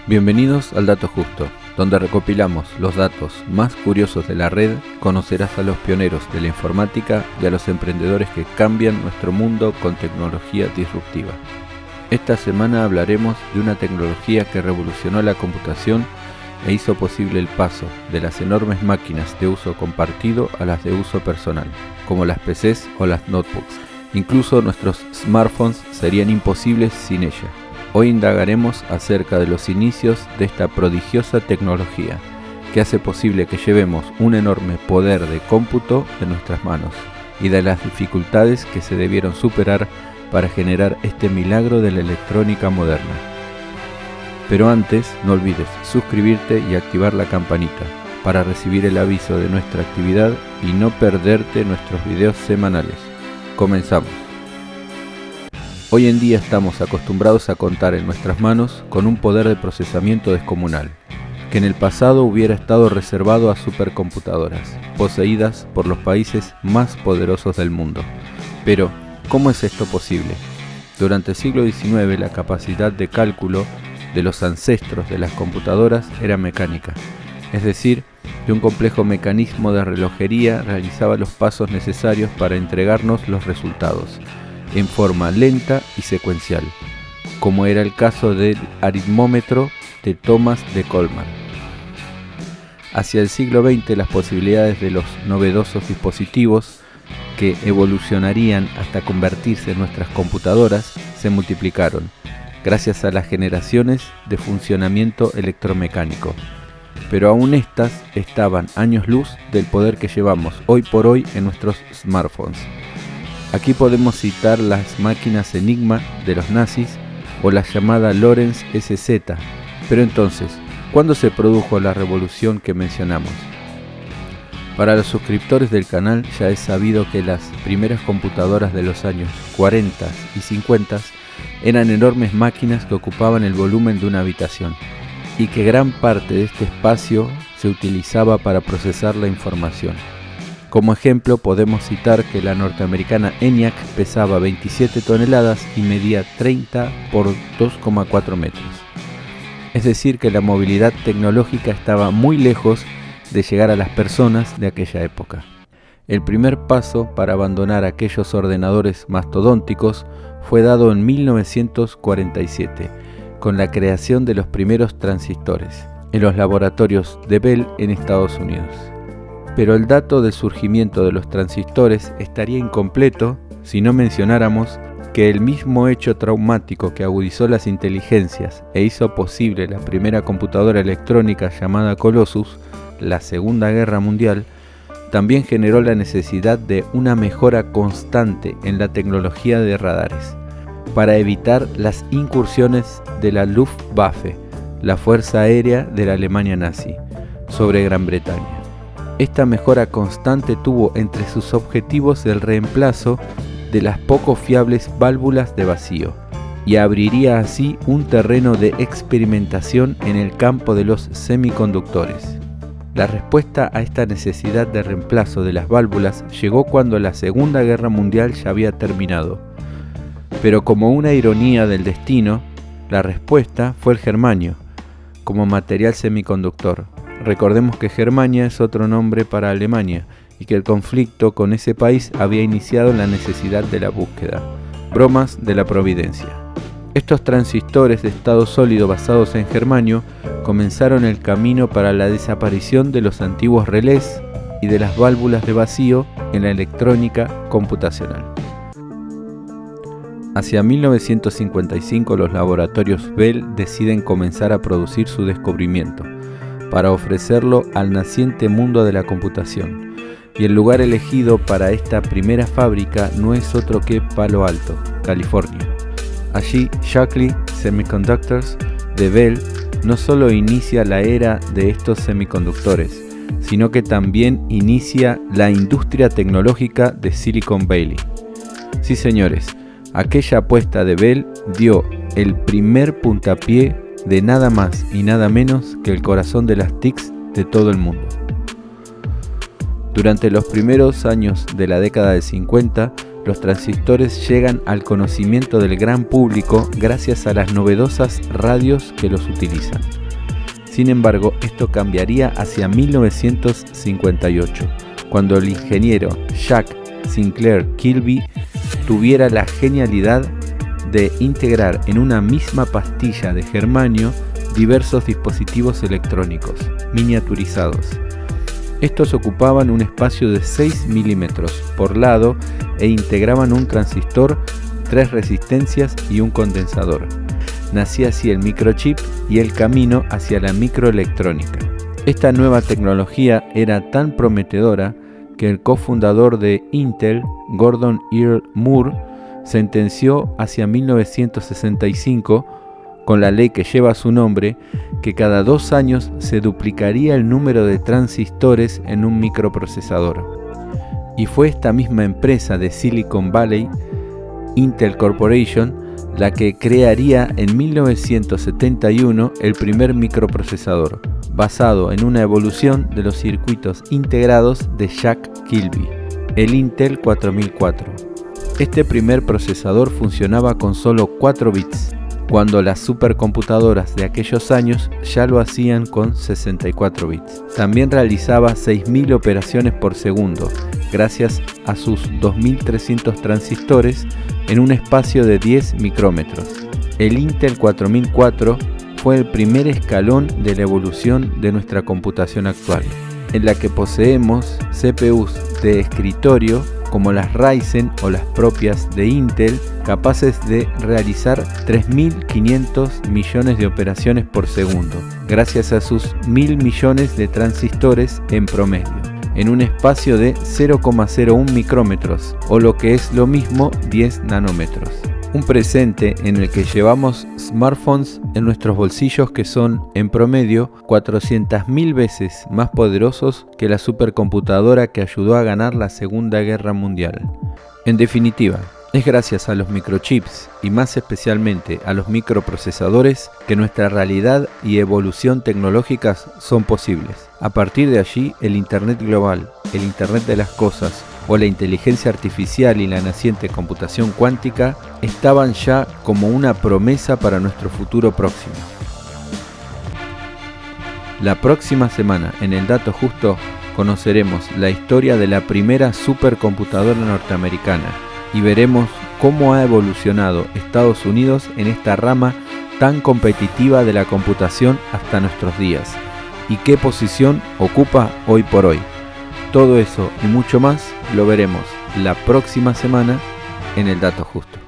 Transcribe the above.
Bienvenidos al Dato Justo, donde recopilamos los datos más curiosos de la red. Conocerás a los pioneros de la informática y a los emprendedores que cambian nuestro mundo con tecnología disruptiva. Esta semana hablaremos de una tecnología que revolucionó la computación e hizo posible el paso de las enormes máquinas de uso compartido a las de uso personal, como las PCs o las notebooks. Incluso nuestros smartphones serían imposibles sin ella. Hoy indagaremos acerca de los inicios de esta prodigiosa tecnología que hace posible que llevemos un enorme poder de cómputo en nuestras manos y de las dificultades que se debieron superar para generar este milagro de la electrónica moderna. Pero antes, no olvides suscribirte y activar la campanita para recibir el aviso de nuestra actividad y no perderte nuestros videos semanales. Comenzamos. Hoy en día estamos acostumbrados a contar en nuestras manos con un poder de procesamiento descomunal, que en el pasado hubiera estado reservado a supercomputadoras, poseídas por los países más poderosos del mundo. Pero, ¿cómo es esto posible? Durante el siglo XIX la capacidad de cálculo de los ancestros de las computadoras era mecánica, es decir, que un complejo mecanismo de relojería realizaba los pasos necesarios para entregarnos los resultados en forma lenta y secuencial, como era el caso del aritmómetro de Thomas de Coleman. Hacia el siglo XX las posibilidades de los novedosos dispositivos que evolucionarían hasta convertirse en nuestras computadoras se multiplicaron, gracias a las generaciones de funcionamiento electromecánico. Pero aún estas estaban años luz del poder que llevamos hoy por hoy en nuestros smartphones. Aquí podemos citar las máquinas Enigma de los nazis o la llamada Lorenz SZ. Pero entonces, ¿cuándo se produjo la revolución que mencionamos? Para los suscriptores del canal ya es sabido que las primeras computadoras de los años 40 y 50 eran enormes máquinas que ocupaban el volumen de una habitación y que gran parte de este espacio se utilizaba para procesar la información. Como ejemplo podemos citar que la norteamericana ENIAC pesaba 27 toneladas y medía 30 por 2,4 metros. Es decir que la movilidad tecnológica estaba muy lejos de llegar a las personas de aquella época. El primer paso para abandonar aquellos ordenadores mastodónticos fue dado en 1947, con la creación de los primeros transistores, en los laboratorios de Bell en Estados Unidos. Pero el dato del surgimiento de los transistores estaría incompleto si no mencionáramos que el mismo hecho traumático que agudizó las inteligencias e hizo posible la primera computadora electrónica llamada Colossus, la Segunda Guerra Mundial, también generó la necesidad de una mejora constante en la tecnología de radares, para evitar las incursiones de la Luftwaffe, la fuerza aérea de la Alemania nazi, sobre Gran Bretaña. Esta mejora constante tuvo entre sus objetivos el reemplazo de las poco fiables válvulas de vacío y abriría así un terreno de experimentación en el campo de los semiconductores. La respuesta a esta necesidad de reemplazo de las válvulas llegó cuando la Segunda Guerra Mundial ya había terminado. Pero como una ironía del destino, la respuesta fue el germanio, como material semiconductor. Recordemos que Germania es otro nombre para Alemania y que el conflicto con ese país había iniciado en la necesidad de la búsqueda. Bromas de la providencia. Estos transistores de estado sólido basados en germanio comenzaron el camino para la desaparición de los antiguos relés y de las válvulas de vacío en la electrónica computacional. Hacia 1955 los laboratorios Bell deciden comenzar a producir su descubrimiento para ofrecerlo al naciente mundo de la computación, y el lugar elegido para esta primera fábrica no es otro que Palo Alto, California. Allí Shockley Semiconductors de Bell no solo inicia la era de estos semiconductores, sino que también inicia la industria tecnológica de Silicon Valley. Sí, señores, aquella apuesta de Bell dio el primer puntapié de nada más y nada menos que el corazón de las TICs de todo el mundo. Durante los primeros años de la década del 50, los transistores llegan al conocimiento del gran público gracias a las novedosas radios que los utilizan. Sin embargo, esto cambiaría hacia 1958, cuando el ingeniero Jack Sinclair Kilby tuviera la genialidad de integrar en una misma pastilla de germanio diversos dispositivos electrónicos miniaturizados. Estos ocupaban un espacio de 6 milímetros por lado e integraban un transistor, 3 resistencias y un condensador. Nacía así el microchip y el camino hacia la microelectrónica. Esta nueva tecnología era tan prometedora que el cofundador de Intel, Gordon Earl Moore, sentenció hacia 1965, con la ley que lleva su nombre, que cada 2 años se duplicaría el número de transistores en un microprocesador. Y fue esta misma empresa de Silicon Valley, Intel Corporation, la que crearía en 1971 el primer microprocesador, basado en una evolución de los circuitos integrados de Jack Kilby, el Intel 4004. Este primer procesador funcionaba con solo 4 bits, cuando las supercomputadoras de aquellos años ya lo hacían con 64 bits. También realizaba 6.000 operaciones por segundo, gracias a sus 2.300 transistores en un espacio de 10 micrómetros. El Intel 4004 fue el primer escalón de la evolución de nuestra computación actual, en la que poseemos CPUs de escritorio como las Ryzen o las propias de Intel, capaces de realizar 3.500 millones de operaciones por segundo, gracias a sus 1.000 millones de transistores en promedio, en un espacio de 0,01 micrómetros, o lo que es lo mismo 10 nanómetros. Un presente en el que llevamos smartphones en nuestros bolsillos que son, en promedio, 400.000 veces más poderosos que la supercomputadora que ayudó a ganar la Segunda Guerra Mundial. En definitiva, es gracias a los microchips y más especialmente a los microprocesadores que nuestra realidad y evolución tecnológicas son posibles. A partir de allí, el Internet global, el Internet de las cosas o la inteligencia artificial y la naciente computación cuántica estaban ya como una promesa para nuestro futuro próximo. La próxima semana, en El Dato Justo, conoceremos la historia de la primera supercomputadora norteamericana y veremos cómo ha evolucionado Estados Unidos en esta rama tan competitiva de la computación hasta nuestros días y qué posición ocupa hoy por hoy. Todo eso y mucho más lo veremos la próxima semana en El Dato Justo.